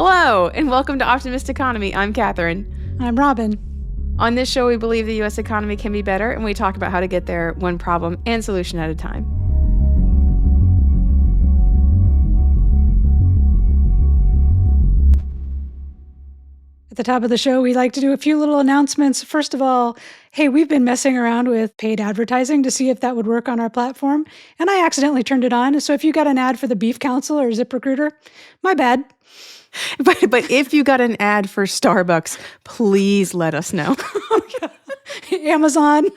Hello, and welcome to Optimist Economy. I'm Kathryn. I'm Robin. On this show, we believe the U.S. economy can be better, and we talk about how to get there one problem and solution at a time. At the top of the show, we like to do a few little announcements. First of all, hey, we've been messing around with paid advertising to see if that would work on our platform, and I accidentally turned it on. So if you got an ad for the Beef Council or ZipRecruiter, my bad. But if you got an ad for Starbucks, please let us know. Amazon.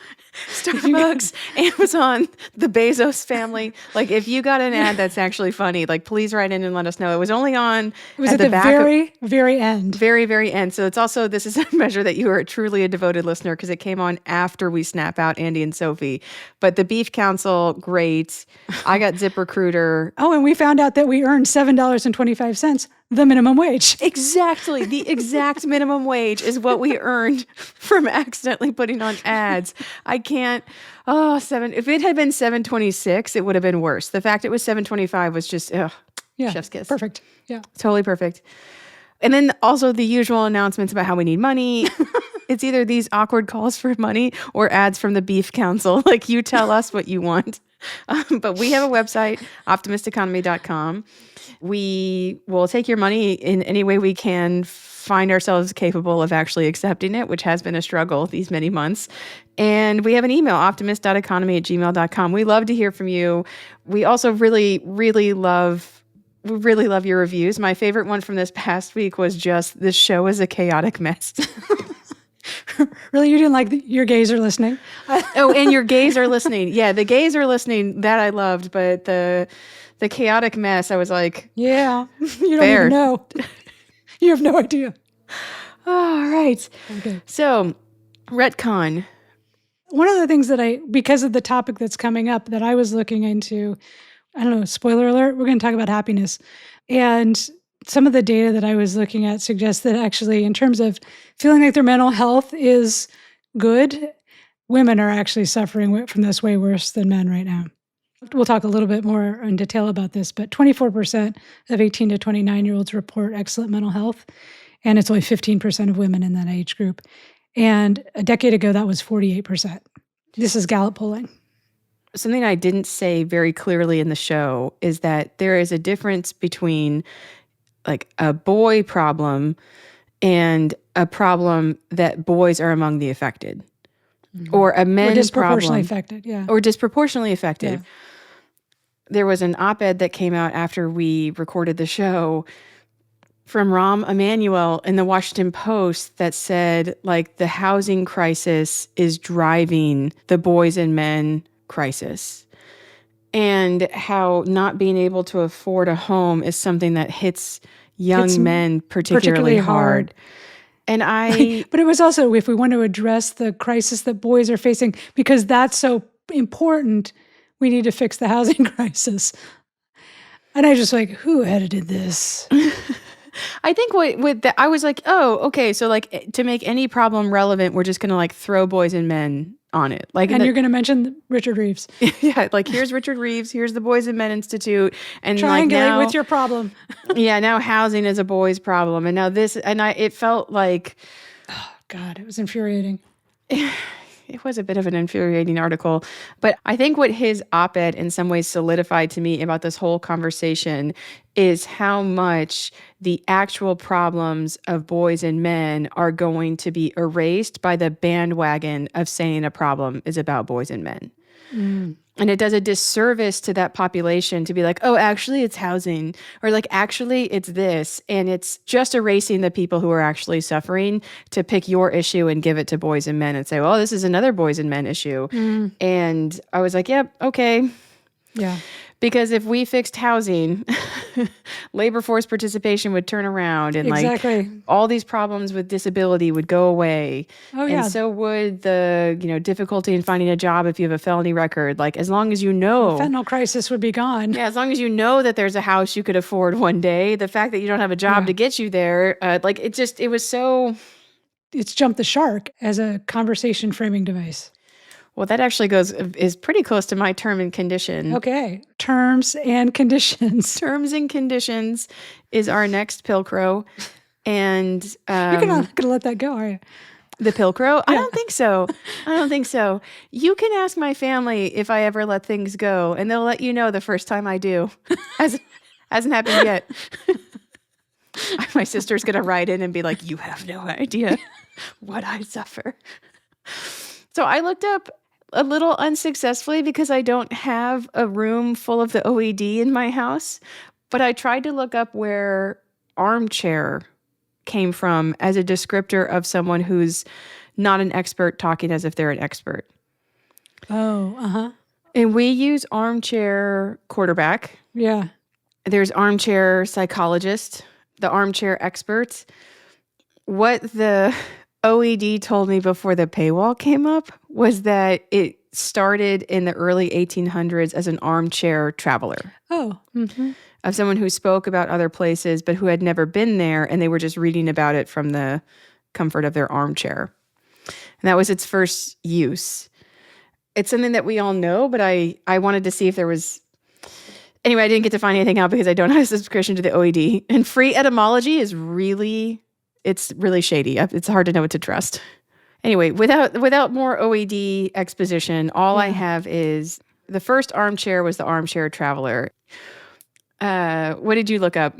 Starbucks, Amazon, the Bezos family. Like, if you got an ad that's actually funny, like, please write in and let us know. It was only on. It was at the very end. Very, very end. So it's also, this is a measure that you are truly a devoted listener because it came on after we snap out Andy and Sophie. But the Beef Council, great. I got ZipRecruiter. Oh, and we found out that we earned $7.25, the minimum wage. Exactly. The exact minimum wage is what we earned from accidentally putting on ads. I can't. If it had been $7.26, it would have been worse. The fact it was $7.25 was just, chef's kiss. Perfect. Yeah. Totally perfect. And then also the usual announcements about how we need money. It's either these awkward calls for money or ads from the Beef Council. Like, you tell us what you want. But we have a website, optimisteconomy.com. We will take your money in any way we can find ourselves capable of actually accepting it, which has been a struggle these many months. And we have an email, optimist.economy@gmail.com. We love to hear from you. We also really love your reviews. My favorite one from this past week was just, this show is a chaotic mess. Really? You didn't like your gays are listening? Oh, and your gays are listening. Yeah, the gays are listening. That I loved. But the chaotic mess, I was like, yeah, you don't even know. You have no idea. All right. Okay. So, Retcon. One of the things that because of the topic that's coming up that I was looking into, I don't know, spoiler alert, we're going to talk about happiness. And some of the data that I was looking at suggests that actually, in terms of feeling like their mental health is good, women are actually suffering from this way worse than men right now. We'll talk a little bit more in detail about this, but 24% of 18 to 29-year-olds report excellent mental health, and it's only 15% of women in that age group. And a decade ago, that was 48%. This is Gallup polling. Something I didn't say very clearly in the show is that there is a difference between like a boy problem and a problem that boys are among the affected. Mm-hmm. Or a men problem. Or disproportionately affected, yeah. Or disproportionately affected. Yeah. There was an op-ed that came out after we recorded the show from Rahm Emanuel in the Washington Post that said, like, the housing crisis is driving the boys and men crisis. And how not being able to afford a home is something that hits young men particularly hard. And but it was also, if we want to address the crisis that boys are facing, because that's so important, we need to fix the housing crisis. And I just like, who edited this? I think with that, I was like, oh, okay. So like, to make any problem relevant, we're just going to like throw boys and men on it. Like, and you're going to mention Richard Reeves. Yeah. Like, here's Richard Reeves. Here's the Boys and Men Institute. And triangulate like now, with your problem. Yeah. Now housing is a boys problem. And now this, it felt like, oh God, it was infuriating. It was a bit of an infuriating article, but I think what his op-ed in some ways solidified to me about this whole conversation is how much the actual problems of boys and men are going to be erased by the bandwagon of saying a problem is about boys and men. Mm. And it does a disservice to that population to be like, oh, actually it's housing, or like, actually it's this. And it's just erasing the people who are actually suffering to pick your issue and give it to boys and men and say, well, this is another boys and men issue. Mm. And I was like, yep, okay. Yeah. Because if we fixed housing, labor force participation would turn around and exactly. like all these problems with disability would go away. Oh, yeah. And so would the, difficulty in finding a job if you have a felony record. Like, as long as you know. The fentanyl crisis would be gone. Yeah, as long as you know that there's a house you could afford one day, the fact that you don't have a job to get you there, it was so. It's jumped the shark as a conversation framing device. Well, that actually is pretty close to my term and condition. Okay. Terms and conditions. Terms and conditions is our next Pilcrow. And You're not going to let that go, are you? The Pilcrow? Yeah. I don't think so. I don't think so. You can ask my family if I ever let things go, and they'll let you know the first time I do. Hasn't happened yet. My sister's going to write in and be like, you have no idea what I suffer. So I looked up a little unsuccessfully because I don't have a room full of the OED in my house, but I tried to look up where armchair came from as a descriptor of someone who's not an expert talking as if they're an expert. Oh, uh-huh. And we use armchair quarterback. Yeah. There's armchair psychologist, the armchair expert. What the OED told me before the paywall came up was that it started in the early 1800s as an armchair traveler. Oh, mm-hmm. Of someone who spoke about other places, but who had never been there, and they were just reading about it from the comfort of their armchair. And that was its first use. It's something that we all know, but I wanted to see if there was... Anyway, I didn't get to find anything out because I don't have a subscription to the OED. And free etymology is really shady. It's hard to know what to trust. Anyway, without more OED exposition, all I have is the first armchair was the armchair traveler. What did you look up?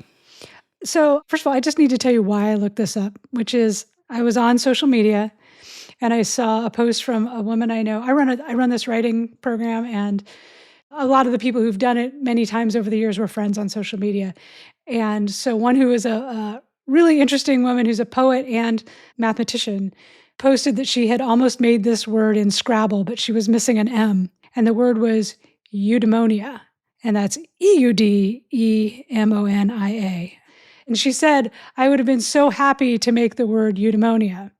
So first of all, I just need to tell you why I looked this up, which is I was on social media and I saw a post from a woman I know. I run this writing program, and a lot of the people who've done it many times over the years were friends on social media. And so one who is a really interesting woman who's a poet and mathematician posted that she had almost made this word in Scrabble, but she was missing an M. And the word was eudaimonia. And that's EUDEMONIA. And she said, I would have been so happy to make the word eudaimonia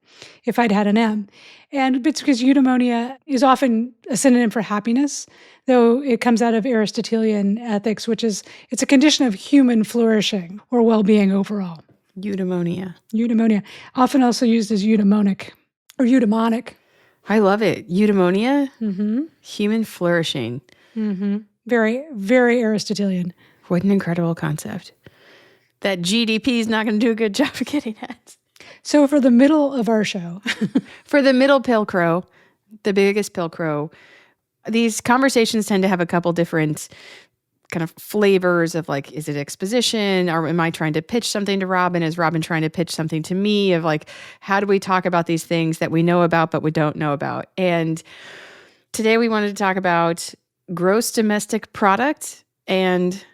if I'd had an M. And it's because eudaimonia is often a synonym for happiness, though it comes out of Aristotelian ethics, it's a condition of human flourishing or well-being overall. Eudaimonia. Eudaimonia, often also used as eudaimonic or eudaimonic. I love it. Eudaimonia, human flourishing. Mm-hmm. Very, very Aristotelian. What an incredible concept that GDP is not going to do a good job of getting at. So for the middle of our show, for the middle Pilcrow, the biggest Pilcrow, these conversations tend to have a couple different kind of flavors of like, is it exposition? Or am I trying to pitch something to Robin? Is Robin trying to pitch something to me? Of like, how do we talk about these things that we know about but we don't know about? And today we wanted to talk about gross domestic product and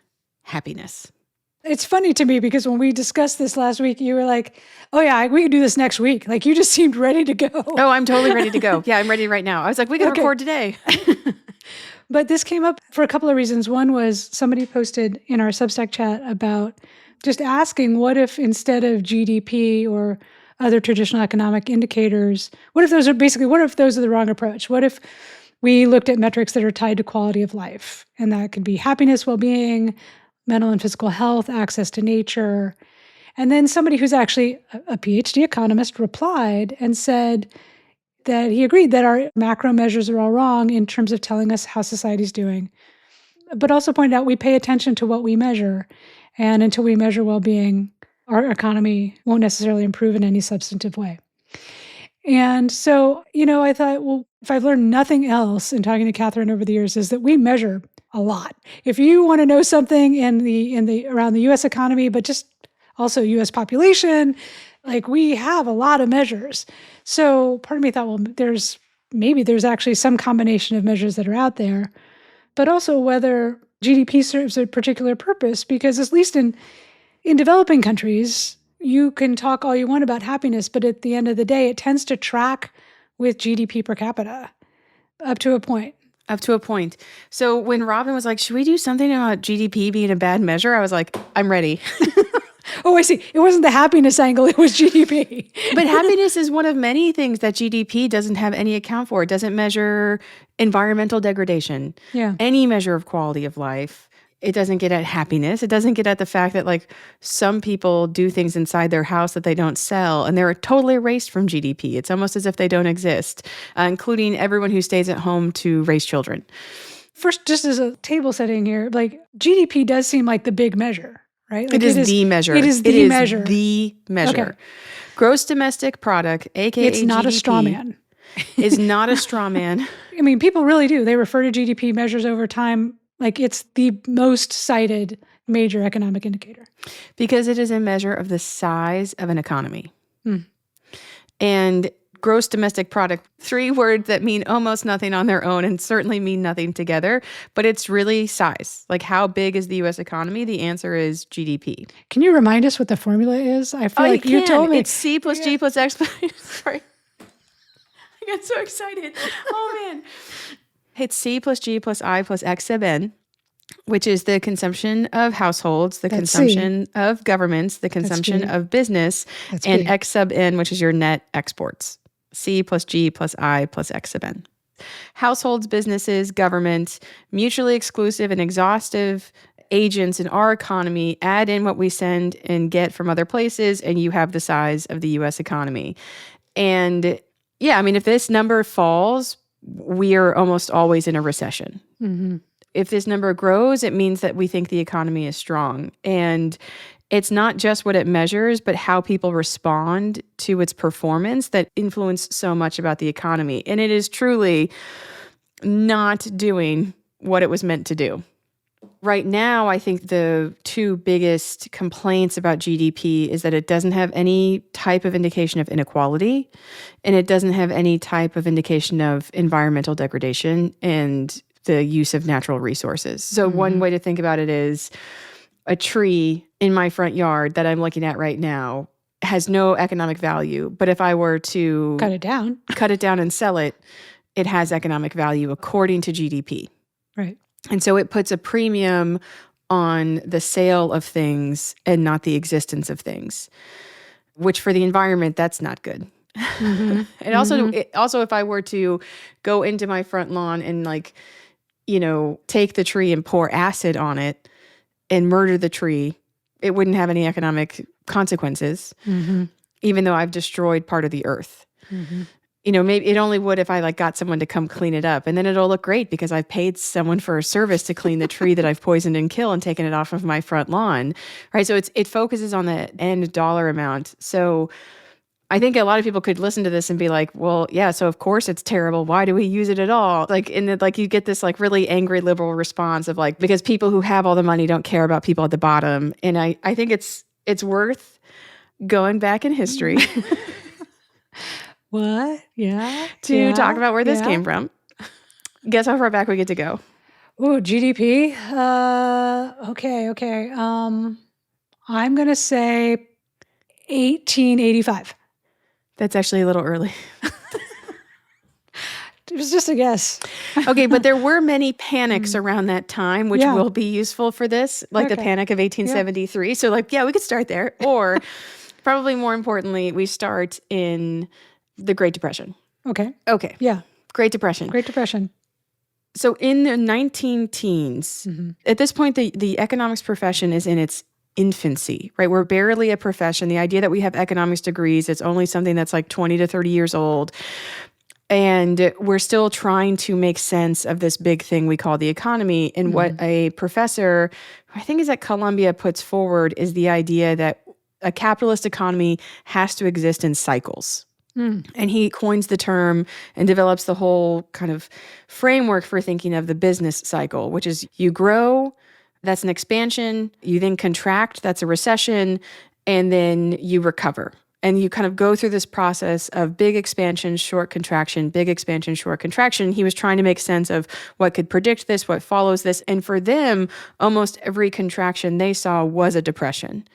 happiness. It's funny to me because when we discussed this last week, you were like, oh yeah, we can do this next week. Like you just seemed ready to go. Oh, I'm totally ready to go. Yeah, I'm ready right now. I was like, we can record today. But this came up for a couple of reasons. One was somebody posted in our Substack chat about just asking, what if instead of GDP or other traditional economic indicators, what if those are the wrong approach? What if we looked at metrics that are tied to quality of life? And that could be happiness, well-being, mental and physical health, access to nature. And then somebody who's actually a PhD economist replied and said that he agreed that our macro measures are all wrong in terms of telling us how society's doing, but also pointed out we pay attention to what we measure. And until we measure well-being, our economy won't necessarily improve in any substantive way. And so, I thought, well, if I've learned nothing else in talking to Kathryn over the years, is that we measure a lot. If you want to know something in the around the U.S. economy, but just also U.S. population, like we have a lot of measures. So part of me thought, well, there's actually some combination of measures that are out there, but also whether GDP serves a particular purpose, because at least in developing countries, you can talk all you want about happiness, but at the end of the day, it tends to track with GDP per capita up to a point. Up to a point. So when Robin was like, should we do something about GDP being a bad measure? I was like, I'm ready. Oh, I see. It wasn't the happiness angle. It was GDP. But happiness is one of many things that GDP doesn't have any account for. It doesn't measure environmental degradation, any measure of quality of life. It doesn't get at happiness. It doesn't get at the fact that like some people do things inside their house that they don't sell and they're totally erased from GDP. It's almost as if they don't exist, including everyone who stays at home to raise children. First, just as a table setting here, like GDP does seem like the big measure, right? Like it is the measure. It is the measure. The measure. Okay. Gross domestic product, aka it's not GDP, a straw man. is not a straw man. I mean, people really do. They refer to GDP measures over time. Like it's the most cited major economic indicator. Because it is a measure of the size of an economy. Hmm. And gross domestic product, 3 words that mean almost nothing on their own and certainly mean nothing together, but it's really size. Like how big is the U.S. economy? The answer is GDP. Can you remind us what the formula is? I feel like you told me. It's C plus G plus X. Sorry. I got so excited. Oh, man. It's C plus G plus I plus X sub N, which is the consumption of households, the consumption of governments, the consumption of business, and X sub N, which is your net exports. C plus G plus I plus X sub N. Households, businesses, government, mutually exclusive and exhaustive agents in our economy, add in what we send and get from other places, and you have the size of the U.S. economy. And yeah, I mean, if this number falls, we are almost always in a recession. Mm-hmm. If this number grows, it means that we think the economy is strong. And it's not just what it measures, but how people respond to its performance that influence so much about the economy. And it is truly not doing what it was meant to do. Right now, I think the 2 biggest complaints about GDP is that it doesn't have any type of indication of inequality, and it doesn't have any type of indication of environmental degradation and the use of natural resources. So one way to think about it is a tree in my front yard that I'm looking at right now has no economic value, but if I were to cut it down and sell it, it has economic value according to GDP. Right. And so it puts a premium on the sale of things and not the existence of things, which for the environment, that's not good. Mm-hmm. And also, if I were to go into my front lawn and take the tree and pour acid on it and murder the tree, it wouldn't have any economic consequences, even though I've destroyed part of the earth. Mm-hmm. Maybe it only would if I got someone to come clean it up, and then it'll look great because I've paid someone for a service to clean the tree that I've poisoned and killed and taken it off of my front lawn, right? So it focuses on the end dollar amount. So I think a lot of people could listen to this and be like, well, yeah, so of course it's terrible. Why do we use it at all? You get this really angry liberal response of because people who have all the money don't care about people at the bottom. And I think it's worth going back in history. What? Yeah. To talk about where this came from. Guess how far back we get to go? Oh, GDP. Okay. I'm going to say 1885. That's actually a little early. It was just a guess. Okay, but there were many panics around that time, which will be useful for this, the Panic of 1873. Yeah. So we could start there. Or probably more importantly, we start in the Great Depression. Okay. Yeah. Great Depression. So in the 19-teens, at this point, the economics profession is in its infancy, right? We're barely a profession. The idea that we have economics degrees, it's only something that's 20 to 30 years old. And we're still trying to make sense of this big thing we call the economy. And what a professor, I think is at Columbia, puts forward is the idea that a capitalist economy has to exist in cycles. And he coins the term and develops the whole kind of framework for thinking of the business cycle, which is you grow, that's an expansion, you then contract, that's a recession, and then you recover. And you kind of go through this process of big expansion, short contraction, big expansion, short contraction. He was trying to make sense of what could predict this, what follows this. And for them, almost every contraction they saw was a depression.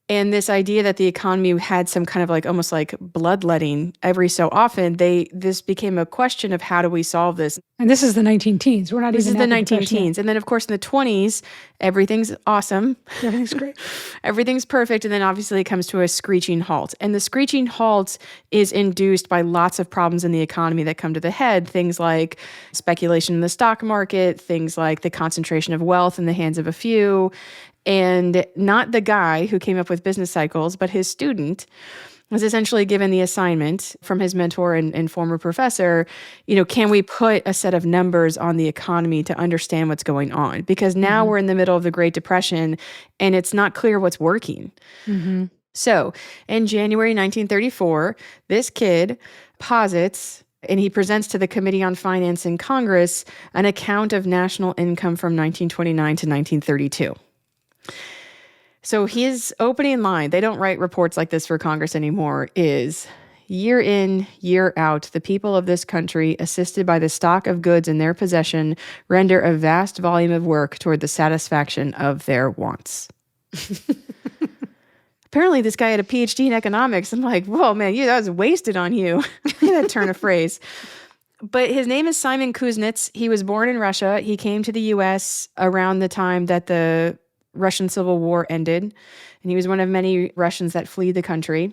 And this idea that the economy had some kind of like almost like bloodletting every so often, this became a question of how do we solve this? And this is the 19 teens. We're not This even is the at the 19 Depression yet. teens. And then, of course, in the 20s, everything's awesome. Everything's great. Everything's perfect. And then obviously it comes to a screeching halt. And the screeching halt is induced by lots of problems in the economy that come to the head. Things like speculation in the stock market, things like the concentration of wealth in the hands of a few. And not the guy who came up with business cycles, but his student was essentially given the assignment from his mentor and former professor, can we put a set of numbers on the economy to understand what's going on? Because now we're in the middle of the Great Depression and it's not clear what's working. Mm-hmm. So in January 1934, this kid posits, and he presents to the Committee on Finance in Congress, an account of national income from 1929 to 1932. So his opening line, they don't write reports like this for Congress anymore, is, year in, year out, the people of this country, assisted by the stock of goods in their possession, render a vast volume of work toward the satisfaction of their wants. Apparently, this guy had a PhD in economics. I'm like, whoa, man, that was wasted on you. That turn of phrase. But his name is Simon Kuznets. He was born in Russia. He came to the U.S. around the time that the Russian Civil War ended, and he was one of many Russians that fled the country.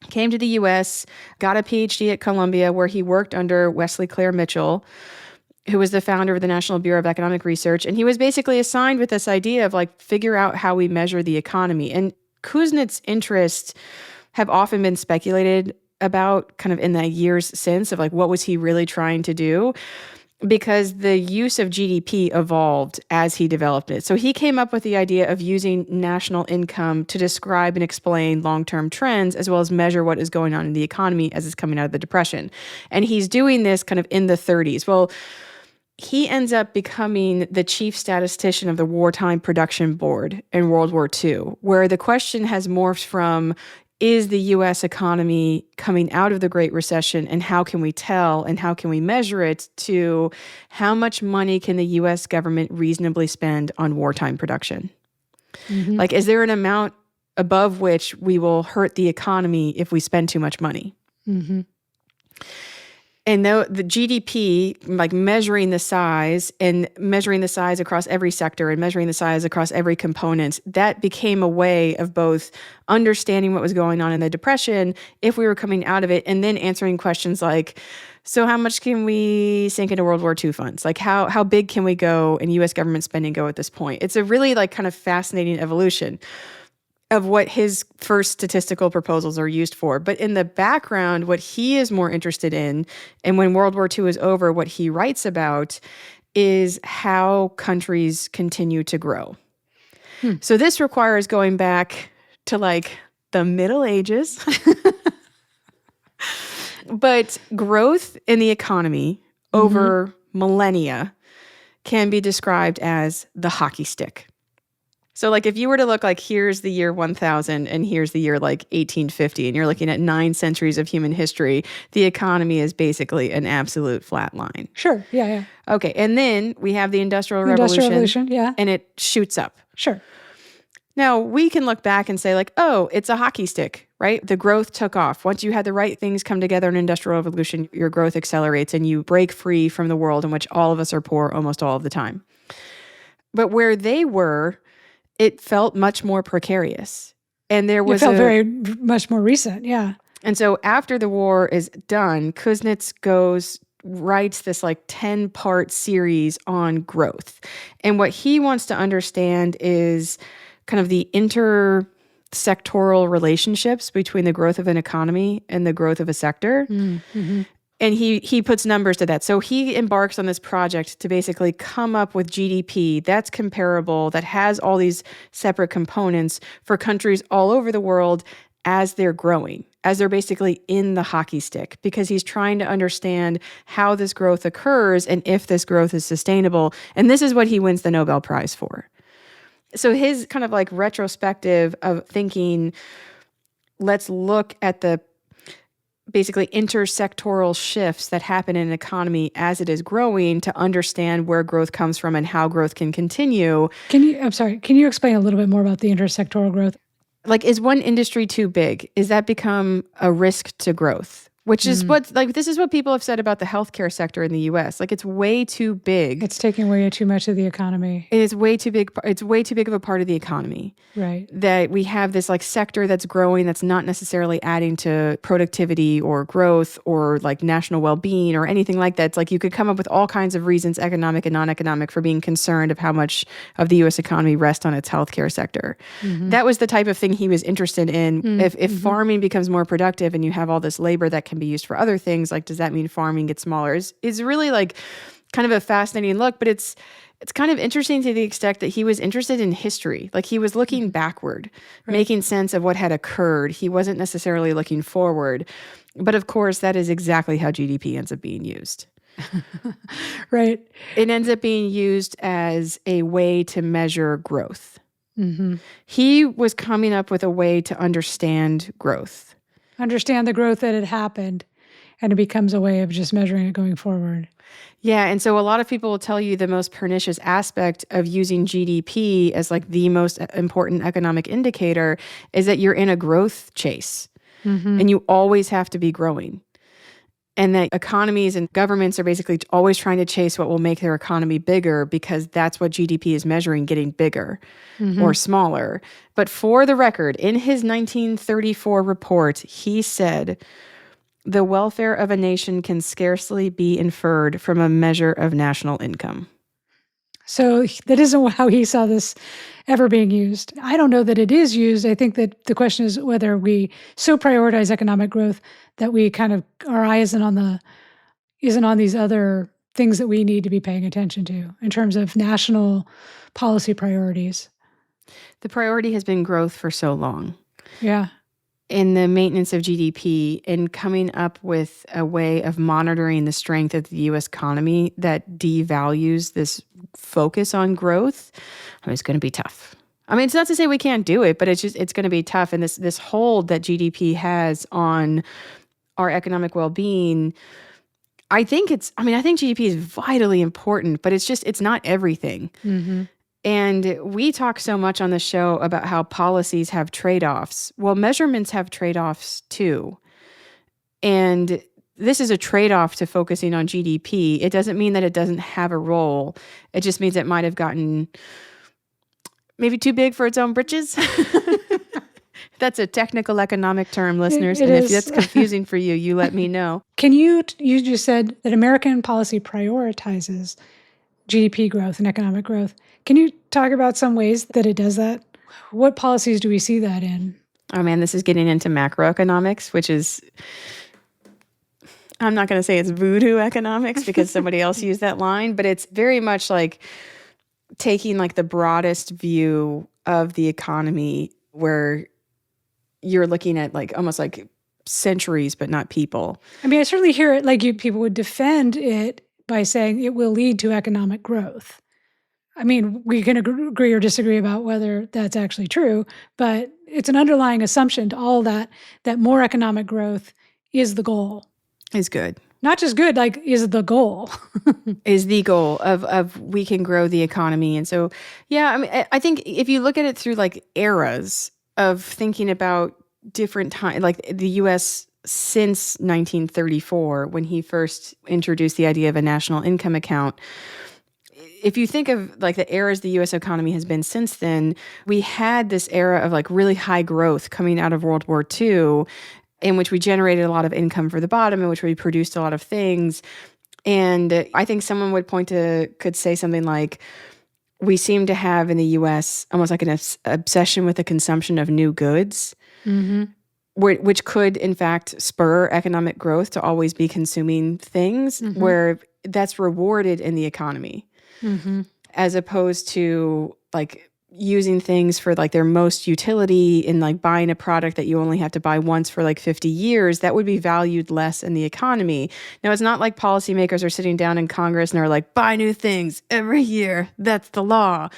Came to the U.S., got a PhD at Columbia, where he worked under Wesley Clair Mitchell, who was the founder of the National Bureau of Economic Research. And he was basically assigned with this idea of figure out how we measure the economy. And Kuznets' interests have often been speculated about kind of in the years since of what was he really trying to do? Because the use of GDP evolved as he developed it. So he came up with the idea of using national income to describe and explain long-term trends, as well as measure what is going on in the economy as it's coming out of the Depression. And he's doing this kind of in the 30s. Well, he ends up becoming the chief statistician of the Wartime Production Board in World War II, where the question has morphed from, is the U.S. economy coming out of the Great Recession, and how can we tell and how can we measure it, to how much money can the U.S. government reasonably spend on wartime production? Mm-hmm. Is there an amount above which we will hurt the economy if we spend too much money? Mm-hmm. And though the GDP, measuring the size across every sector and measuring the size across every component, that became a way of both understanding what was going on in the Depression, if we were coming out of it, and then answering questions like, so how much can we sink into World War II funds? How big can we go and U.S. government spending go at this point? It's a really kind of fascinating evolution of what his first statistical proposals are used for. But in the background, what he is more interested in, and when World War II is over, what he writes about is how countries continue to grow. So this requires going back to the Middle Ages. But growth in the economy over millennia can be described as the hockey stick. So if you were to look here's the year 1000 and here's the year 1850, and you're looking at 9 centuries of human history, the economy is basically an absolute flat line. Sure. Yeah. Okay. And then we have the Industrial Revolution. Yeah. And it shoots up. Sure. Now, we can look back and say oh, it's a hockey stick, right? The growth took off. Once you had the right things come together in Industrial Revolution, your growth accelerates and you break free from the world in which all of us are poor almost all of the time. But where they were, it felt much more precarious. And there was it felt very much more recent, yeah. And so after the war is done, Kuznets writes this 10-part series on growth. And what he wants to understand is kind of the inter-sectoral relationships between the growth of an economy and the growth of a sector. Mm-hmm. And he puts numbers to that. So he embarks on this project to basically come up with GDP that's comparable, that has all these separate components for countries all over the world as they're growing, as they're basically in the hockey stick, because he's trying to understand how this growth occurs and if this growth is sustainable. And this is what he wins the Nobel Prize for. So his kind of retrospective of thinking, let's look at the basically intersectoral shifts that happen in an economy as it is growing to understand where growth comes from and how growth can continue. Can you explain a little bit more about the intersectoral growth? Like, is one industry too big? Is that become a risk to growth? Which is this is what people have said about the healthcare sector in the US. Like, it's way too big. It's taking away too much of the economy. It is way too big. It's way too big of a part of the economy. Right. That we have this like sector that's growing that's not necessarily adding to productivity or growth or like national well-being or anything like that. It's like you could come up with all kinds of reasons, economic and non-economic, for being concerned of how much of the U.S. economy rests on its healthcare sector. That was the type of thing he was interested in. If farming becomes more productive and you have all this labor that can be used for other things, like, does that mean farming gets smaller? Is really like kind of a fascinating look, but it's kind of interesting to the extent that he was interested in history. Like, he was looking backward, making sense of what had occurred. He wasn't necessarily looking forward. But of course, that is exactly how GDP ends up being used. Right. It ends up being used as a way to measure growth. He was coming up with a way to understand growth. Understand the growth that had happened, and it becomes a way of just measuring it going forward. Yeah, and so a lot of people will tell you the most pernicious aspect of using GDP as like the most important economic indicator is that you're in a growth chase, and you always have to be growing. And that economies and governments are basically always trying to chase what will make their economy bigger, because that's what GDP is measuring, getting bigger or smaller. But for the record, in his 1934 report, he said, "The welfare of a nation can scarcely be inferred from a measure of national income." So that isn't how he saw this ever being used. I don't know that it is used. I think that the question is whether we so prioritize economic growth that we kind of, our eye isn't on these other things that we need to be paying attention to in terms of national policy priorities. The priority has been growth for so long. Yeah. In the maintenance of GDP, and coming up with a way of monitoring the strength of the U.S. economy that devalues this focus on growth, it's going to be tough. I mean, it's not to say we can't do it, but it's going to be tough. And this hold that GDP has on our economic well-being, I think GDP is vitally important, but it's not everything. And we talk so much on the show about how policies have trade-offs. Well, measurements have trade-offs too. And this is a trade-off to focusing on GDP. It doesn't mean that it doesn't have a role. It just means it might have gotten maybe too big for its own britches. That's a technical economic term, listeners. And if that's confusing for you, you let me know. You just said that American policy prioritizes GDP growth and economic growth. Can you talk about some ways that it does that? What policies do we see that in? Oh man, this is getting into macroeconomics, which is, I'm not going to say it's voodoo economics because somebody else used that line, but it's very much like taking like the broadest view of the economy, where you're looking at like almost like centuries, but not people. I mean, I certainly hear it like people would defend it by saying it will lead to economic growth. I mean, we can agree or disagree about whether that's actually true, but it's an underlying assumption to all that more economic growth is the goal. Is good. Not just good, like is the goal. Is the goal of we can grow the economy. And so, yeah, I mean, I think if you look at it through like eras of thinking about different times, like the U.S. since 1934, when he first introduced the idea of a national income account, if you think of like the eras the U.S. economy has been since then, we had this era of like really high growth coming out of World War II, in which we generated a lot of income for the bottom, in which we produced a lot of things. And I think someone could say something like, we seem to have in the U.S. almost like an obsession with the consumption of new goods, which could in fact spur economic growth to always be consuming things, where that's rewarded in the economy. As opposed to like using things for like their most utility in like buying a product that you only have to buy once for like 50 years, that would be valued less in the economy. Now, it's not like policymakers are sitting down in Congress and are like, buy new things every year. That's the law.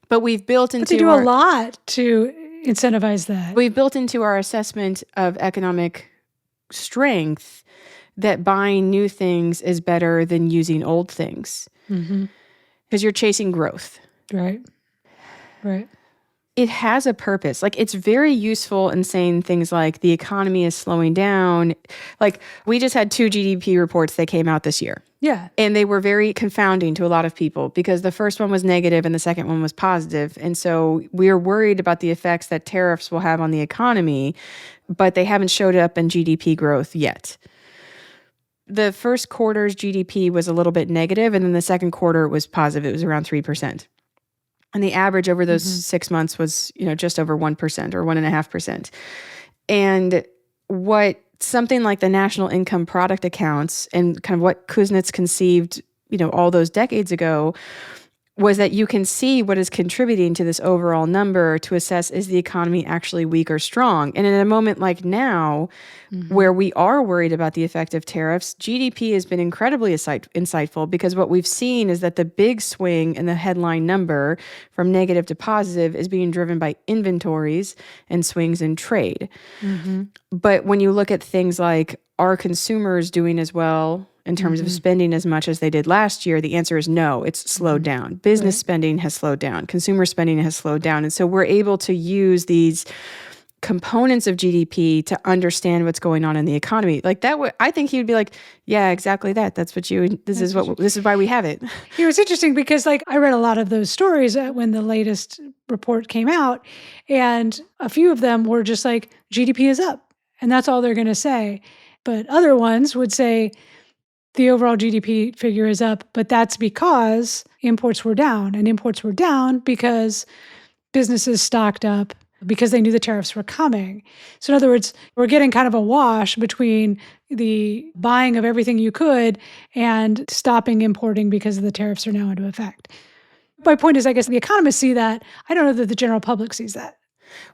But we've built into a lot to incentivize that. We've built into our assessment of economic strength that buying new things is better than using old things. Because you're chasing growth. Right. it has a purpose. Like, it's very useful in saying things like the economy is slowing down. Like, we just had 2 GDP reports that came out this year. Yeah. And they were very confounding to a lot of people because the first one was negative and the second one was positive. And so we are worried about the effects that tariffs will have on the economy, but they haven't showed up in GDP growth yet. The first quarter's GDP was a little bit negative, and then the second quarter was positive. It was around 3%. And the average over those 6 months was, just over 1% or 1.5%. And what something like the national income product accounts and kind of what Kuznets conceived, all those decades ago, was that you can see what is contributing to this overall number to assess, is the economy actually weak or strong? And in a moment like now, where we are worried about the effect of tariffs, GDP has been incredibly insightful, because what we've seen is that the big swing in the headline number from negative to positive is being driven by inventories and swings in trade. But when you look at things like, are consumers doing as well in terms of spending as much as they did last year, the answer is no, it's slowed down. Business spending has slowed down. Consumer spending has slowed down. And so we're able to use these components of GDP to understand what's going on in the economy. Like that, I think he would be like, yeah, exactly that. This is why we have it. It was interesting because I read a lot of those stories when the latest report came out, and a few of them were just like, GDP is up, and that's all they're going to say. But other ones would say, the overall GDP figure is up, but that's because imports were down. And imports were down because businesses stocked up because they knew the tariffs were coming. So in other words, we're getting kind of a wash between the buying of everything you could and stopping importing because the tariffs are now into effect. My point is, I guess the economists see that. I don't know that the general public sees that.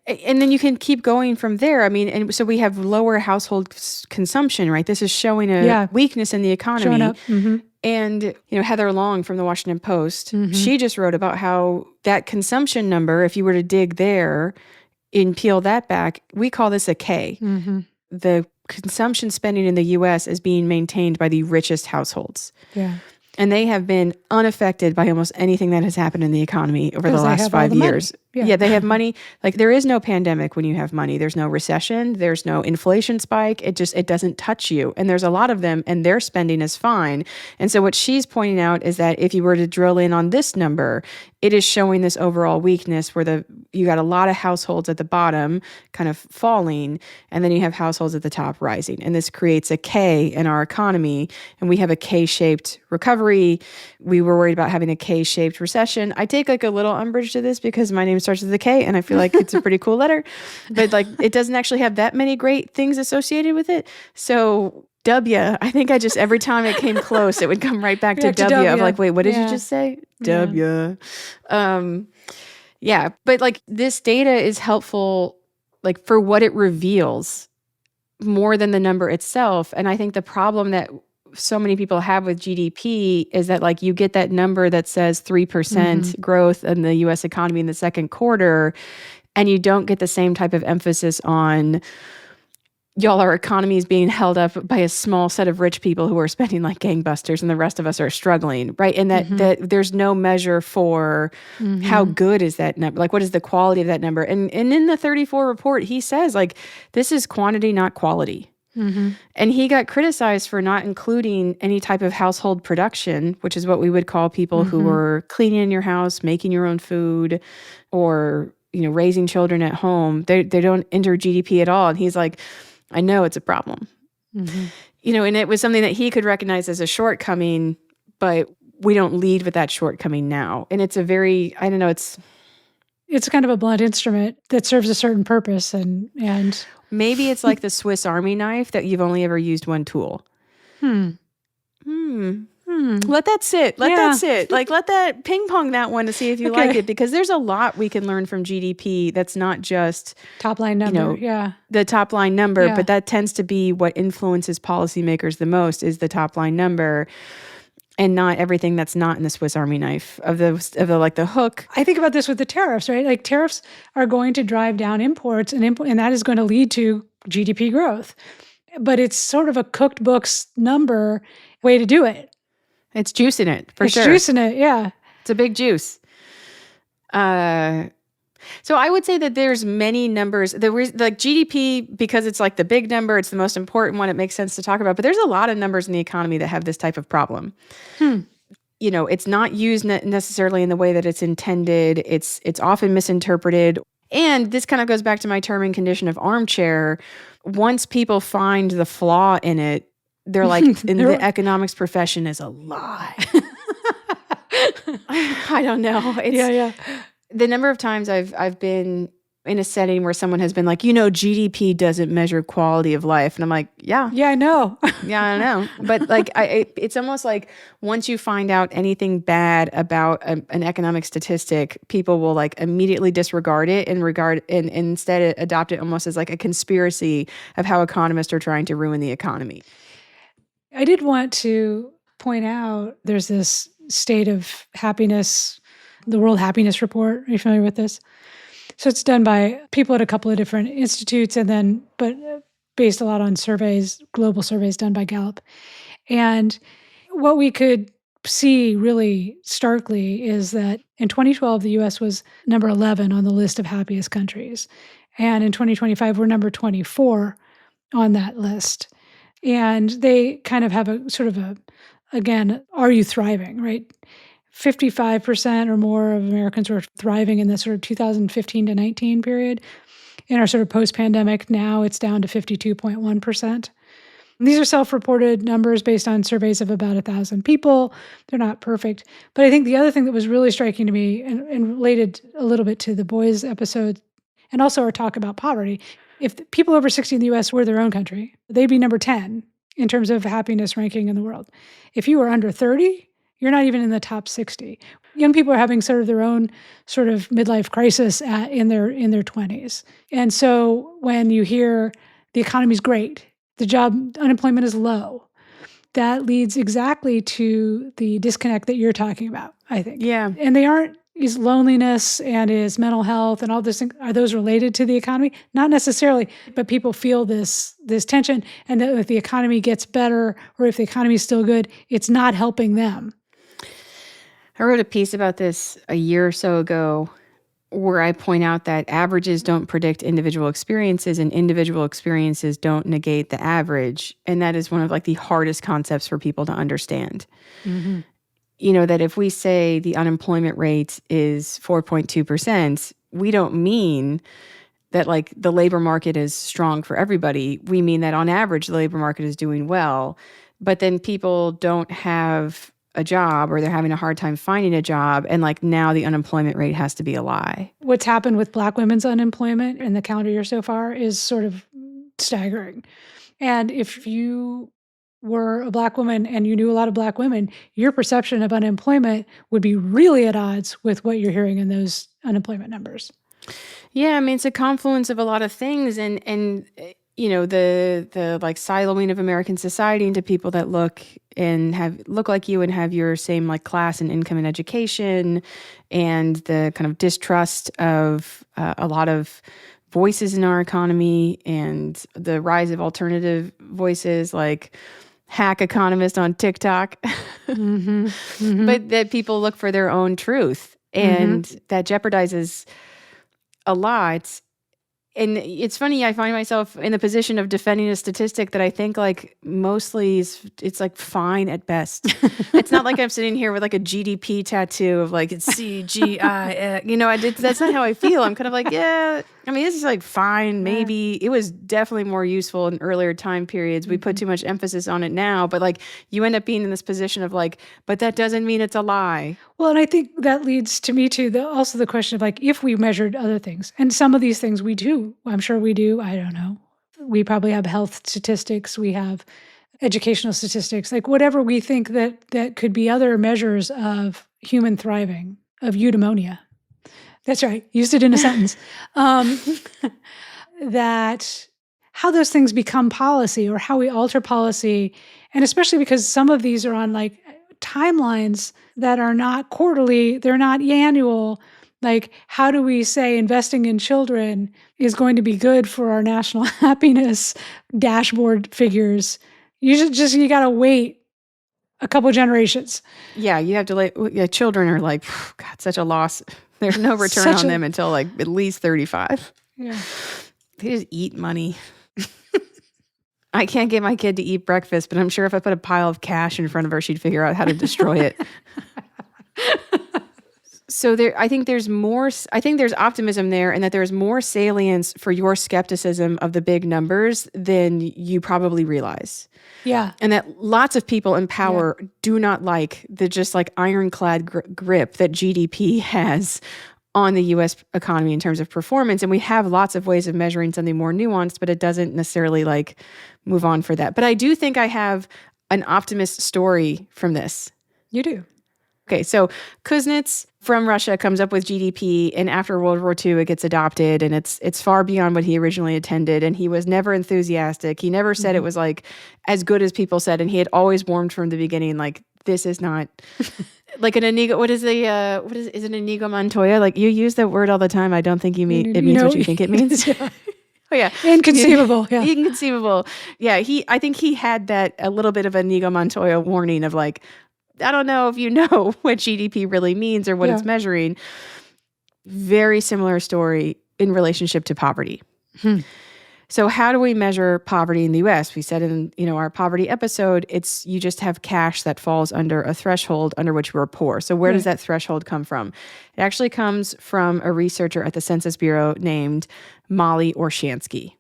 And then you can keep going from there. I mean, and so we have lower household consumption, right? This is showing a weakness in the economy. Showing up. And, Heather Long from the Washington Post, she just wrote about how that consumption number, if you were to dig there and peel that back, we call this a K. The consumption spending in the U.S. is being maintained by the richest households. Yeah. And they have been unaffected by almost anything that has happened in the economy over the last 5 years. Yeah, they have money. Like, there is no pandemic when you have money. There's no recession. There's no inflation spike. It doesn't touch you. And there's a lot of them, and their spending is fine. And so what she's pointing out is that if you were to drill in on this number, it is showing this overall weakness where you got a lot of households at the bottom kind of falling, and then you have households at the top rising. And this creates a K in our economy, and we have a K-shaped recovery. We were worried about having a K-shaped recession. I take a little umbrage to this because my name starts with a K, and I feel like it's a pretty cool letter. But it doesn't actually have that many great things associated with it. So W, I think every time it came close, it would come right back to W. I'm like, wait, what did you just say? W. Yeah. But this data is helpful, for what it reveals more than the number itself. And I think the problem that so many people have with GDP is that you get that number that says 3% growth in the US economy in the second quarter, and you don't get the same type of emphasis on, our economy is being held up by a small set of rich people who are spending like gangbusters, and the rest of us are struggling, right? And that there's no measure for how good is that number, what is the quality of that number. And in the 34 report, he says this is quantity, not quality. And he got criticized for not including any type of household production, which is what we would call people who were cleaning your house, making your own food, or raising children at home. They don't enter GDP at all. And he's like, I know it's a problem. And it was something that he could recognize as a shortcoming, but we don't lead with that shortcoming now. And it's a very, I don't know, it's kind of a blunt instrument that serves a certain purpose, and maybe it's like the Swiss Army knife that you've only ever used one tool. Let that sit. Let that sit. Let that ping pong that one to see if you like it, because there's a lot we can learn from GDP that's not just top line number. The top line number, but that tends to be what influences policymakers the most, is the top line number, and not everything that's not in the Swiss Army knife of the hook. I think about this with the tariffs, right? Tariffs are going to drive down imports, and that is going to lead to GDP growth. But it's sort of a cooked books number way to do it. It's juice in it, for sure. It's juice in it, yeah. It's a big juice. So I would say that there's many numbers. Like GDP, because it's like the big number, it's the most important one. It makes sense to talk about. But there's a lot of numbers in the economy that have this type of problem. It's not used necessarily in the way that it's intended. It's often misinterpreted. And this kind of goes back to my term and condition of armchair. Once people find the flaw in it, they're like, in the economics profession is a lie. I don't know. Yeah. The number of times I've been in a setting where someone has been like, GDP doesn't measure quality of life. And I'm like, yeah, I know. yeah, I know. But like, it's almost like once you find out anything bad about an economic statistic, people will like immediately disregard it and instead adopt it almost as like a conspiracy of how economists are trying to ruin the economy. I did want to point out there's this state of happiness, the World Happiness Report. Are you familiar with this? So it's done by people at a couple of different institutes but based a lot on surveys, global surveys done by Gallup. And what we could see really starkly is that in 2012, the US was number 11 on the list of happiest countries. And in 2025, we're number 24 on that list. And they kind of have a sort of again, are you thriving, right? 55% or more of Americans were thriving in the sort of 2015 to 19 period. In our sort of post-pandemic, now it's down to 52.1%. These are self-reported numbers based on surveys of about 1,000 people. They're not perfect. But I think the other thing that was really striking to me and related a little bit to the boys episode and also our talk about poverty, if the people over 60 in the US were their own country, they'd be number 10 in terms of happiness ranking in the world. If you were under 30, you're not even in the top 60. Young people are having sort of their own sort of midlife crisis in their 20s. And so when you hear the economy's great, the unemployment is low, that leads exactly to the disconnect that you're talking about, I think. Yeah. And they aren't, is loneliness and is mental health and all this, are those related to the economy? Not necessarily, but people feel this tension, and that if the economy gets better or if the economy is still good, it's not helping them. I wrote a piece about this a year or so ago where I point out that averages don't predict individual experiences and individual experiences don't negate the average. And that is one of like the hardest concepts for people to understand. Mm-hmm. That if we say the unemployment rate is 4.2%, we don't mean that like the labor market is strong for everybody. We mean that on average, the labor market is doing well, but then people don't have a job or they're having a hard time finding a job. And like now the unemployment rate has to be a lie. What's happened with Black women's unemployment in the calendar year so far is sort of staggering. And if you were a Black woman and you knew a lot of Black women, your perception of unemployment would be really at odds with what you're hearing in those unemployment numbers. Yeah, I mean, it's a confluence of a lot of things. And the like siloing of American society into people that look like you and have your same like class and income and education, and the kind of distrust of a lot of voices in our economy, and the rise of alternative voices like hack economist on TikTok. Mm-hmm. Mm-hmm. But that people look for their own truth, and that jeopardizes a lot. And it's funny, I find myself in the position of defending a statistic that I think like mostly it's like fine at best. It's not like I'm sitting here with like a GDP tattoo of like it's CGI. That's not how I feel. I'm kind of like, yeah, I mean, this is like fine, maybe. It was definitely more useful in earlier time periods. We put too much emphasis on it now, but like you end up being in this position of like, but that doesn't mean it's a lie. Well, and I think that leads to me to also the question of like, if we measured other things, and some of these things we do, I'm sure we do, I don't know. We probably have health statistics, we have educational statistics, like whatever we think that could be other measures of human thriving, of eudaimonia. That's right, used it in a sentence. That how those things become policy or how we alter policy, and especially because some of these are on like timelines that are not quarterly, they're not annual. Like, how do we say investing in children is going to be good for our national happiness dashboard figures? You got to wait a couple generations. Yeah, you have to children are like, God, such a loss. There's no return on them until like at least 35. Yeah. They just eat money. I can't get my kid to eat breakfast, but I'm sure if I put a pile of cash in front of her, she'd figure out how to destroy it. So I think there's optimism there, and that there's more salience for your skepticism of the big numbers than you probably realize. Yeah. And that lots of people in power do not like the just like ironclad grip that GDP has on the U.S. economy in terms of performance. And we have lots of ways of measuring something more nuanced, but it doesn't necessarily like move on for that. But I do think I have an optimist story from this. You do. Okay, so Kuznets from Russia comes up with GDP, and after World War II, it gets adopted, and it's far beyond what he originally intended, and he was never enthusiastic. He never said it was like as good as people said, and he had always warned from the beginning, like, this is not like an Inigo. Is it Inigo Montoya? Like, you use that word all the time. I don't think it means what you think it means. Oh yeah, inconceivable. Yeah, inconceivable. Yeah, I think he had that a little bit of a Inigo Montoya warning of like, I don't know if you know what GDP really means or what it's measuring. Very similar story in relationship to poverty. So how do we measure poverty in the U.S.? We said in our poverty episode, it's you just have cash that falls under a threshold under which we're poor. So where does that threshold come from? It actually comes from a researcher at the Census Bureau named Mollie Orshansky.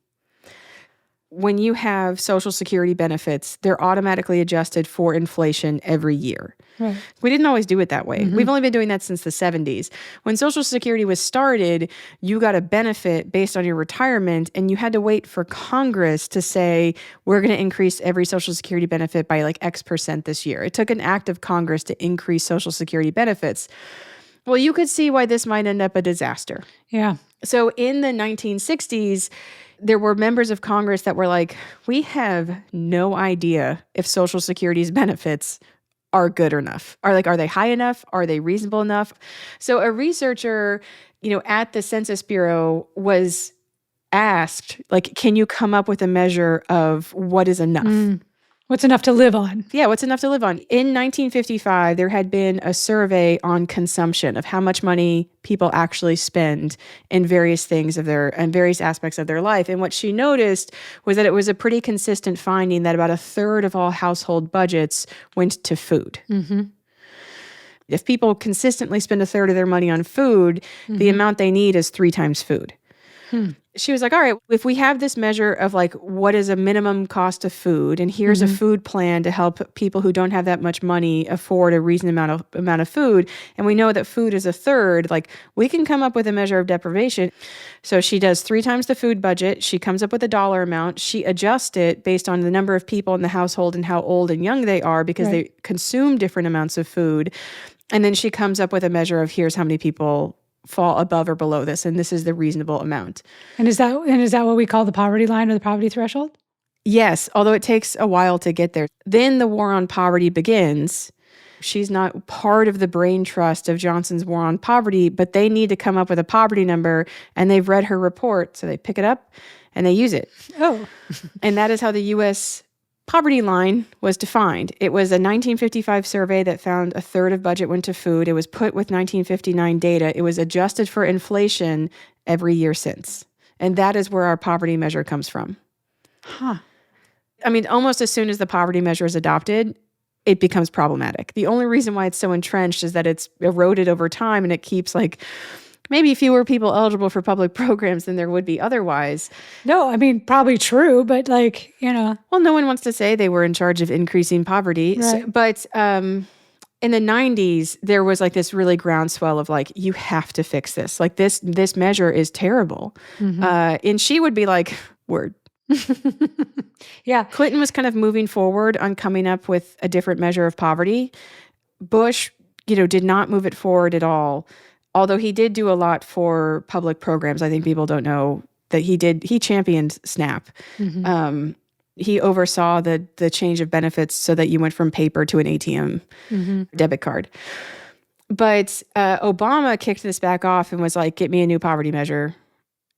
When you have Social Security benefits, they're automatically adjusted for inflation every year. Right. We didn't always do it that way. We've only been doing that since the 70s. When Social Security was started, you got a benefit based on your retirement, and you had to wait for Congress to say, we're going to increase every Social Security benefit by like X percent this year. It took an act of Congress to increase Social Security benefits. Well, you could see why this might end up a disaster. Yeah. So in the 1960s, there were members of Congress that were like, we have no idea if Social Security's benefits are good enough. Are they high enough? Are they reasonable enough? So a researcher, at the Census Bureau was asked, like, can you come up with a measure of what is enough? What's enough to live on? Yeah, what's enough to live on? In 1955, there had been a survey on consumption of how much money people actually spend in various things and various aspects of their life. And what she noticed was that it was a pretty consistent finding that about a third of all household budgets went to food. If people consistently spend a third of their money on food, the amount they need is 3 times food. She was like, all right, if we have this measure of like what is a minimum cost of food, and here's a food plan to help people who don't have that much money afford a reasonable amount of food, and we know that food is a third, like we can come up with a measure of deprivation. So she does 3 times the food budget. She comes up with a dollar amount. She adjusts it based on the number of people in the household and how old and young they are because they consume different amounts of food. And then she comes up with a measure of here's how many people fall above or below this, and this is the reasonable amount. And is that what we call the poverty line or the poverty threshold? Yes, although it takes a while to get there. Then the war on poverty begins. She's not part of the brain trust of Johnson's war on poverty, but they need to come up with a poverty number, and they've read her report, so they pick it up and they use it. Oh. And that is how the U.S. poverty line was defined. It was a 1955 survey that found a third of budget went to food. It was put with 1959 data. It was adjusted for inflation every year since. And that is where our poverty measure comes from. I mean, almost as soon as the poverty measure is adopted, it becomes problematic. The only reason why it's so entrenched is that it's eroded over time, and it keeps like maybe fewer people eligible for public programs than there would be otherwise. No, I mean, probably true, but like, Well, no one wants to say they were in charge of increasing poverty. Right. So, but in the 90s, there was like this really groundswell of like, you have to fix this. Like this measure is terrible. And she would be like, word. Yeah. Clinton was kind of moving forward on coming up with a different measure of poverty. Bush, did not move it forward at all. Although he did do a lot for public programs. I think people don't know that he championed SNAP. He oversaw the change of benefits so that you went from paper to an ATM debit card. But Obama kicked this back off and was like, get me a new poverty measure.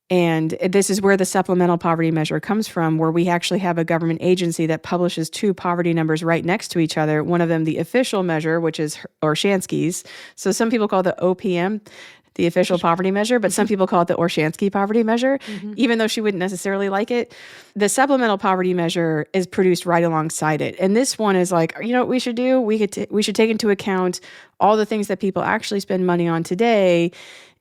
And this is where the supplemental poverty measure comes from, where we actually have a government agency that publishes 2 poverty numbers right next to each other. One of them, the official measure, which is Orshansky's. So some people call the OPM. the official poverty measure, but some people call it the Orshansky poverty measure, even though she wouldn't necessarily like it. The supplemental poverty measure is produced right alongside it. And this one is like, you know what we should do? We should take into account all the things that people actually spend money on today.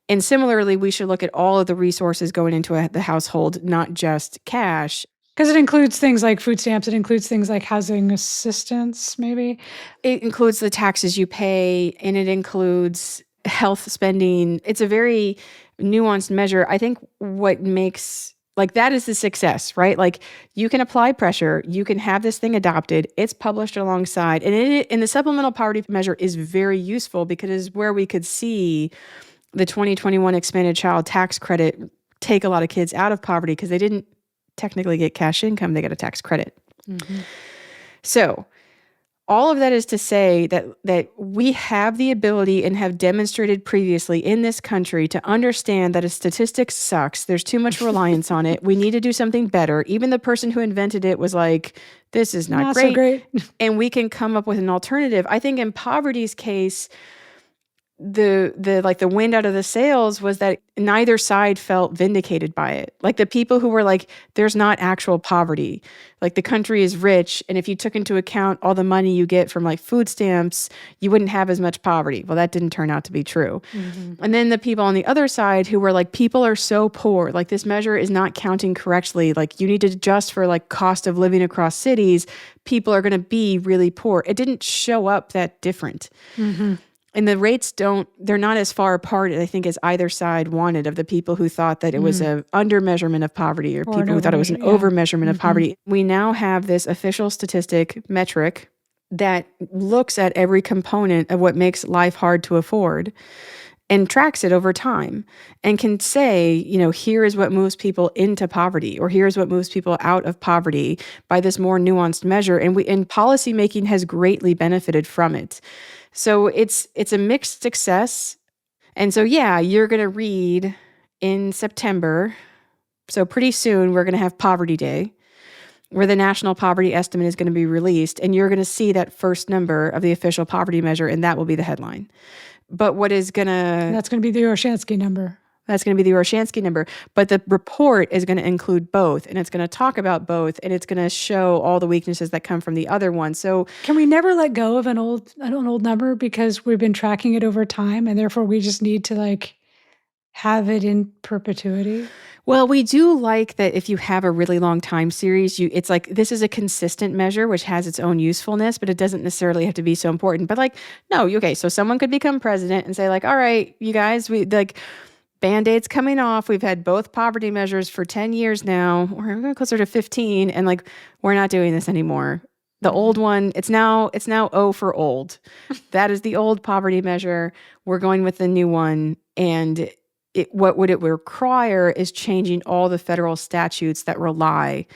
And similarly, we should look at all of the resources going into the household, not just cash. Because it includes things like food stamps. It includes things like housing assistance, maybe. It includes the taxes you pay, and it includes health spending. It's a very nuanced measure. I think what makes, like, that is the success, right? Like, you can apply pressure, you can have this thing adopted, it's published alongside. And the supplemental poverty measure is very useful because it is where we could see the 2021 expanded child tax credit take a lot of kids out of poverty because they didn't technically get cash income, they got a tax credit. So all of that is to say that we have the ability and have demonstrated previously in this country to understand that a statistic sucks. There's too much reliance on it. We need to do something better. Even the person who invented it was like, this is not great. So great. And we can come up with an alternative. I think in poverty's case, the wind out of the sails was that neither side felt vindicated by it. Like the people who were like, there's not actual poverty. Like the country is rich. And if you took into account all the money you get from like food stamps, you wouldn't have as much poverty. Well, that didn't turn out to be true. And then the people on the other side who were like, people are so poor. Like this measure is not counting correctly. Like you need to adjust for like cost of living across cities. People are going to be really poor. It didn't show up that different. And the rates they're not as far apart, I think, as either side wanted, of the people who thought that it was an under measurement of poverty or people who thought it was an over measurement of poverty. We now have this official statistic metric that looks at every component of what makes life hard to afford and tracks it over time and can say, you know, here is what moves people into poverty or here's what moves people out of poverty by this more nuanced measure. And policymaking has greatly benefited from it. So it's a mixed success. And so, yeah, you're going to read in September. So pretty soon we're going to have Poverty Day, where the national poverty estimate is going to be released. And you're going to see that first number of the official poverty measure, and that will be the headline. But that's going to be the Orshansky number. That's going to be the Orshansky number. But the report is going to include both, and it's going to talk about both, and it's going to show all the weaknesses that come from the other one. So can we never let go of an old number because we've been tracking it over time, and therefore we just need to like have it in perpetuity? Well, we do like that if you have a really long time series, it's like this is a consistent measure which has its own usefulness, but it doesn't necessarily have to be so important. But like, no, okay, so someone could become president and say like, all right, you guys, we like Band-Aids coming off. We've had both poverty measures for 10 years now. We're going closer to 15. And like, we're not doing this anymore. The old one, it's now O for old. That is the old poverty measure. We're going with the new one. And what would it require is changing all the federal statutes that rely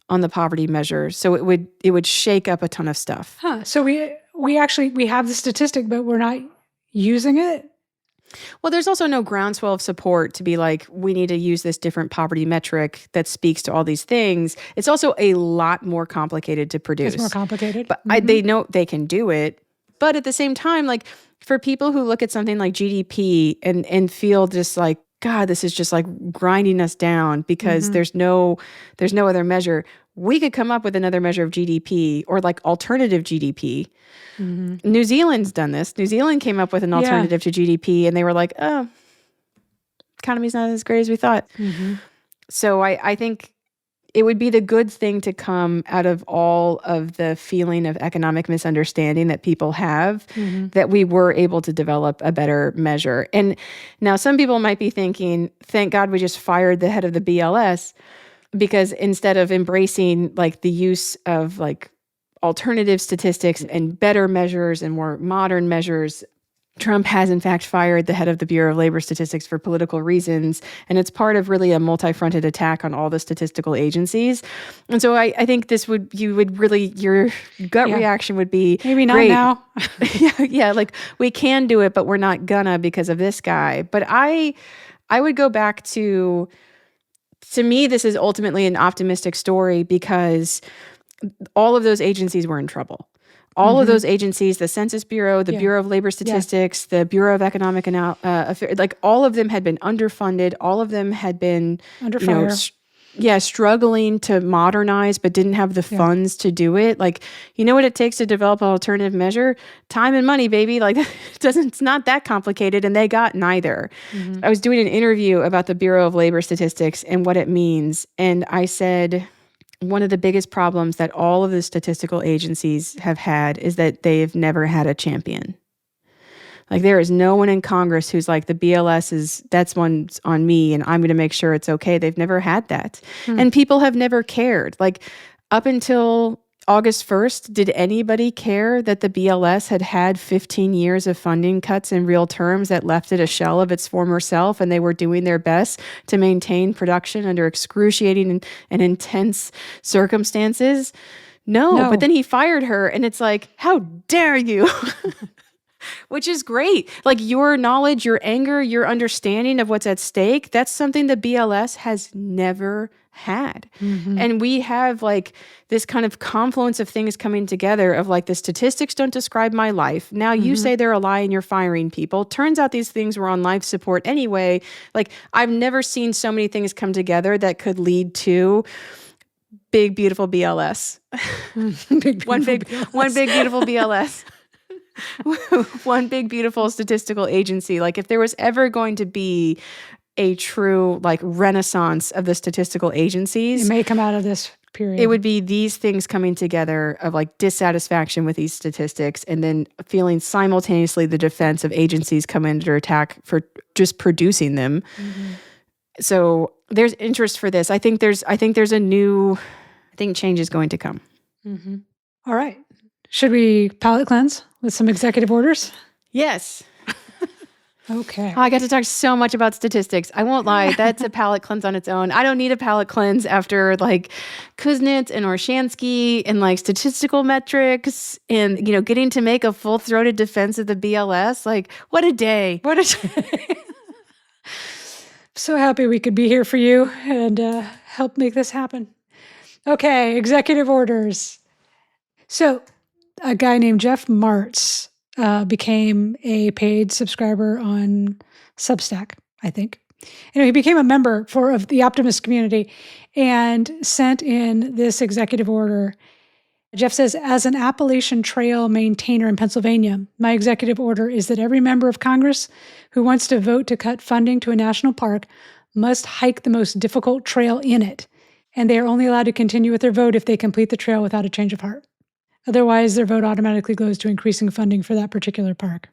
on the poverty measure. So it would shake up a ton of stuff. So we have the statistic, but we're not using it? Well, there's also no groundswell of support to be like, we need to use this different poverty metric that speaks to all these things. It's also a lot more complicated to produce. It's more complicated. But they know they can do it. But at the same time, like for people who look at something like GDP and feel just like, God, this is just like grinding us down because there's no other measure. We could come up with another measure of GDP or like alternative GDP. New Zealand's done this. New Zealand came up with an alternative to GDP and they were like, oh, economy's not as great as we thought. So I think it would be the good thing to come out of all of the feeling of economic misunderstanding that people have, that we were able to develop a better measure. And now some people might be thinking, thank God we just fired the head of the BLS, because instead of embracing like the use of like alternative statistics and better measures and more modern measures, Trump has in fact fired the head of the Bureau of Labor Statistics for political reasons. And it's part of really a multi-fronted attack on all the statistical agencies. And so I think your gut reaction would be, maybe not great. Now. yeah, like we can do it, but we're not gonna because of this guy. But I would go back to me, this is ultimately an optimistic story because all of those agencies were in trouble. All of those agencies, the Census Bureau, the Yeah. Bureau of Labor Statistics, the Bureau of Economic Affairs, like all of them had been underfunded. All of them had been, Under you know, fire. struggling to modernize, but didn't have the funds to do it. Like, you know what it takes to develop an alternative measure? Time and money, baby. Like, it's not that complicated, and they got neither. I was doing an interview about the Bureau of Labor Statistics and what it means, and I said, one of the biggest problems that all of the statistical agencies have had is that they've never had a champion. Like, there is no one in Congress who's like, the BLS that's one's on me and I'm going to make sure it's okay. They've never had that. And people have never cared. Like, up until August 1st, did anybody care that the BLS had 15 years of funding cuts in real terms that left it a shell of its former self, and they were doing their best to maintain production under excruciating and intense circumstances? No, but then he fired her, and it's like, how dare you? Which is great. Like, your knowledge, your anger, your understanding of what's at stake, that's something the BLS has never had. And we have like this kind of confluence of things coming together of like, the statistics don't describe my life. Now you say they're a lie and you're firing people. Turns out these things were on life support anyway. Like, I've never seen so many things come together that could lead to big, beautiful BLS. One big, beautiful BLS. One big, beautiful statistical agency. Like, if there was ever going to be a true like renaissance of the statistical agencies, it may come out of this period. It would be these things coming together of like dissatisfaction with these statistics, and then feeling simultaneously the defense of agencies come under attack for just producing them. So there's interest for this. I think change is going to come. All right. Should we palate cleanse with some executive orders? Yes. Okay. Oh, I got to talk so much about statistics. I won't lie. That's a palate cleanse on its own. I don't need a palate cleanse after like Kuznets and Orshansky and like statistical metrics and, you know, getting to make a full-throated defense of the BLS. Like, what a day. What a day. So happy we could be here for you and help make this happen. Okay, executive orders. So a guy named Jeff Martz became a paid subscriber on Substack, I think. Anyway, he became a member of the Optimist community and sent in this executive order. Jeff says, as an Appalachian Trail maintainer in Pennsylvania, my executive order is that every member of Congress who wants to vote to cut funding to a national park must hike the most difficult trail in it, and they are only allowed to continue with their vote if they complete the trail without a change of heart. Otherwise, their vote automatically goes to increasing funding for that particular park.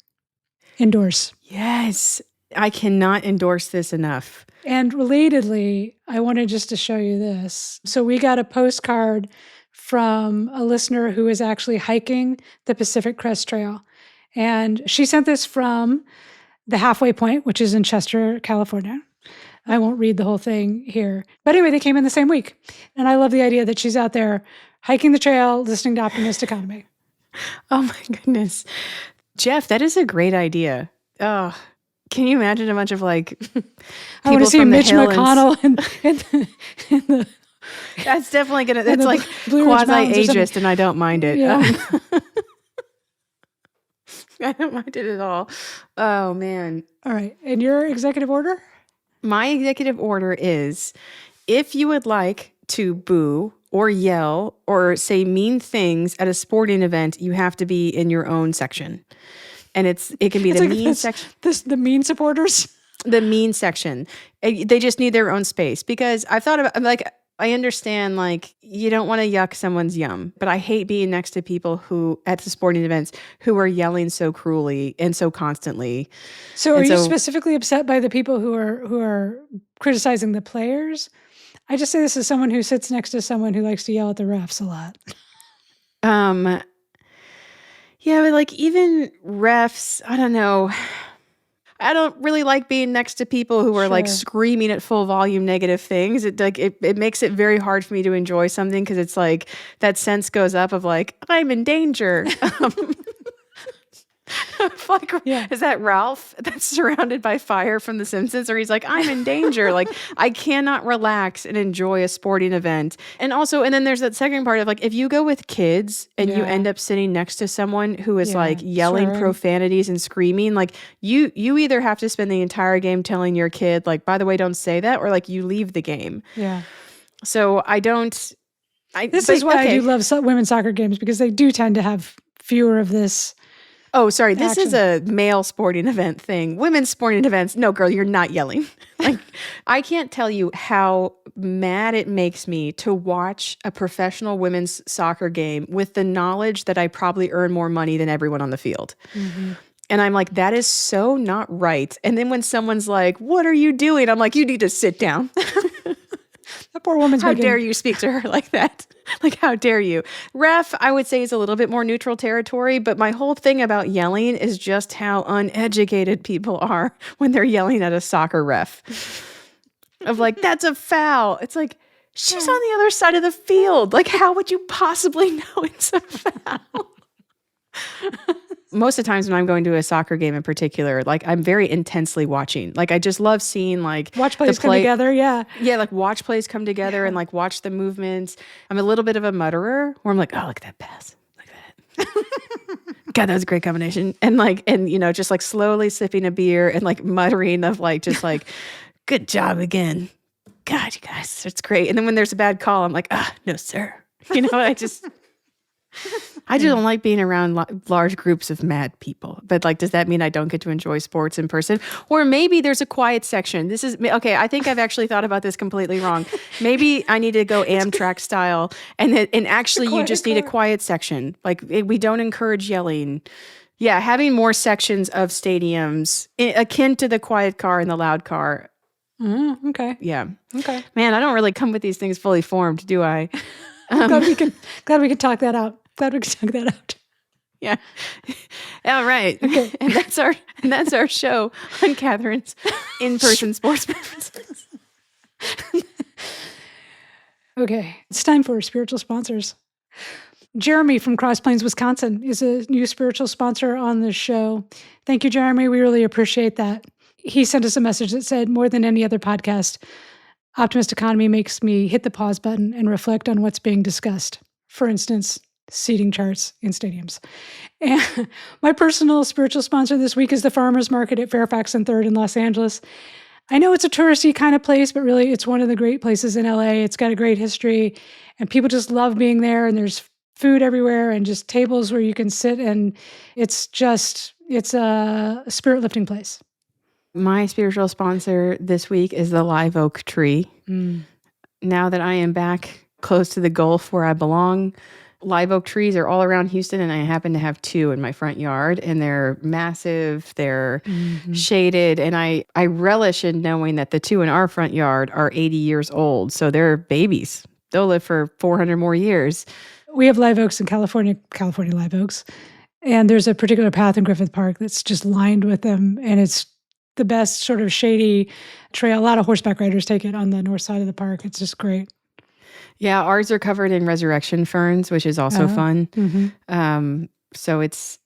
Endorse. Yes. I cannot endorse this enough. And relatedly, I wanted just to show you this. So we got a postcard from a listener who is actually hiking the Pacific Crest Trail. And she sent this from the halfway point, which is in Chester, California. I won't read the whole thing here. But anyway, they came in the same week. And I love the idea that she's out there hiking the trail, listening to Optimist Economy. Oh my goodness. Jeff, that is a great idea. Oh, can you imagine a bunch of like I want to see Mitch McConnell in the that's definitely gonna, that's like quasi-ageist and I don't mind it. Yeah. I don't mind it at all. Oh man. All right. And your executive order? My executive order is, if you would like to boo or yell or say mean things at a sporting event, you have to be in your own section. And it can be the like mean section. The mean supporters? The mean section. They just need their own space. Because I've thought about, like, I understand, like, you don't want to yuck someone's yum, but I hate being next to people who, at the sporting events, who are yelling so cruelly and so constantly. So are you specifically upset by the people who are criticizing the players? I just say this as someone who sits next to someone who likes to yell at the refs a lot. Yeah, but like even refs, I don't know. I don't really like being next to people who are like screaming at full volume negative things. It makes it very hard for me to enjoy something because it's like that sense goes up of like, I'm in danger. Like, Yeah. is that Ralph that's surrounded by fire from The Simpsons? Or he's like, I'm in danger. Like, I cannot relax and enjoy a sporting event. And also, and then there's that second part of like, if you go with kids and you Yeah. end up sitting next to someone who is Yeah, like yelling swearing. profanities and screaming, like you either have to spend the entire game telling your kid, like, by the way, don't say that, or like you leave the game. Yeah. So This is why I do love women's soccer games, because they do tend to have fewer of this. Oh, sorry. This is action. a male sporting event thing. Women's sporting events. No, girl, you're not yelling. Like, I can't tell you how mad it makes me to watch a professional women's soccer game with the knowledge that I probably earn more money than everyone on the field. Mm-hmm. And I'm like, that is so not right. And then when someone's like, what are you doing? I'm like, you need to sit down. That poor woman's How dare you speak to her like that? Like, how dare you? Ref, I would say, is a little bit more neutral territory, but my whole thing about yelling is just how uneducated people are when they're yelling at a soccer ref. Of like, that's a foul. It's like, she's on the other side of the field. Like, how would you possibly know it's a foul? Most of the times when I'm going to a soccer game in particular, like I'm very intensely watching. Like I just love seeing like watch plays come together. Yeah. Yeah, like watch plays come together and like watch the movements. I'm a little bit of a mutterer where I'm like, oh, look at that pass. Look at that. God, that was a great combination. And you know, just like slowly sipping a beer and like muttering of like, just like, good job again. God, you guys, it's great. And then when there's a bad call, I'm like, no, sir. You know, I just don't like being around large groups of mad people. But like, does that mean I don't get to enjoy sports in person? Or maybe there's a quiet section. This is, okay, I think I've actually thought about this completely wrong. Maybe I need to go Amtrak style and actually you just need a quiet section. Like we don't encourage yelling. Yeah, having more sections of stadiums akin to the quiet car and the loud car. Okay. Yeah. Okay. Man, I don't really come with these things fully formed, do I? Glad we can talk that out. Glad we can talk that out. Yeah. All right. Okay. And that's our show on Kathryn's in-person sports preferences. Okay. It's time for spiritual sponsors. Jeremy from Cross Plains, Wisconsin is a new spiritual sponsor on the show. Thank you, Jeremy. We really appreciate that. He sent us a message that said, more than any other podcast, Optimist Economy makes me hit the pause button and reflect on what's being discussed. For instance, seating charts in stadiums. And my personal spiritual sponsor this week is the Farmers Market at Fairfax and 3rd in Los Angeles. I know it's a touristy kind of place, but really it's one of the great places in LA. It's got a great history and people just love being there, and there's food everywhere and just tables where you can sit, and it's a spirit-lifting place. My spiritual sponsor this week is the live oak tree. Now that I am back close to the Gulf where I belong, live oak trees are all around Houston, and I happen to have 2 in my front yard, and they're massive, they're shaded, and I relish in knowing that the 2 in our front yard are 80 years old, so they're babies. They'll live for 400 more years. We have live oaks in California live oaks, and there's a particular path in Griffith Park that's just lined with them, and it's the best sort of shady trail. A lot of horseback riders take it on the north side of the park. It's just great. Yeah, ours are covered in resurrection ferns, which is also fun. So it's,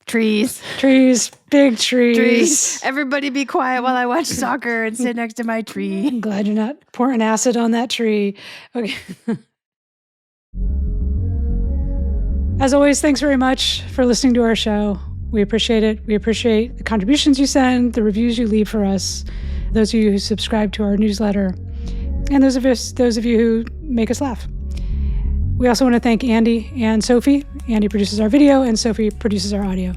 trees. Trees, big trees. Everybody be quiet while I watch soccer and sit next to my tree. I'm glad you're not pouring acid on that tree. Okay. As always, thanks very much for listening to our show. We appreciate it. We appreciate the contributions you send, the reviews you leave for us, those of you who subscribe to our newsletter, and those of you who make us laugh. We also want to thank Andy and Sophie. Andy produces our video, and Sophie produces our audio.